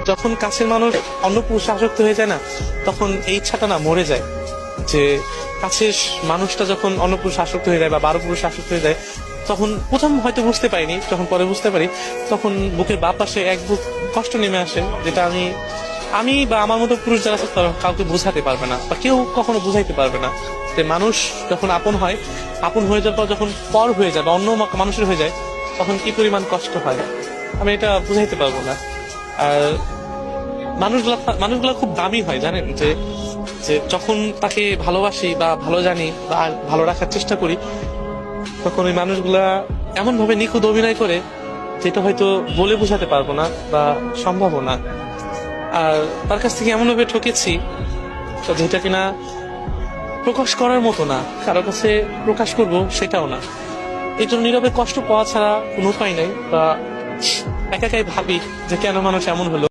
যখন কাছের মানুষ অন্য পুরুষে আসক্ত হয়ে যায় না, তখন এই ইচ্ছাটা না মরে যায়। যে কাছের মানুষটা যখন অন্য পুরুষে আসক্ত হয়ে যায় বা 12 পুরুষে আসক্ত হয়ে যায়, তখন প্রথম হয়তো বুঝতে পারিনি, যখন পরে বুঝতে পারি তখন বুকের বাঁ পাশে এক বুক কষ্ট নেমে আসে, যেটা আমি বা আমার মতো পুরুষ যারা আছে তারা কাউকে বোঝাতে পারবে না বা কেউ কখনো বুঝাইতে পারবে না। যে মানুষ যখন আপন হয়, আপন হয়ে যাওয়ার পর যখন পর হয়ে যায় বা অন্য মানুষের হয়ে যায়, তখন কি পরিমাণ কষ্ট হয় আমি এটা বুঝাইতে পারবো না। আর মানুষগুলা খুব দামি হয় জানেন, যে যে যখন তাকে ভালোবাসি বা ভালো জানি বা ভালো রাখার চেষ্টা করি, তখন ওই মানুষগুলা এমন ভাবে নিখুঁত অভিনয় করে যেটা হয়তো বলে বোঝাতে পারবো না বা সম্ভব না। আর তার কাছ থেকে এমন ভাবে ঠকেছি যেটা কিনা প্রকাশ করার মতো না, কারো কাছে প্রকাশ করব সেটাও না। এই জন্য নীরবে কষ্ট পাওয়া ছাড়া কোনো উপায় নাই, বা একাই ভাবি যে কেন মানুষ এমন হলো।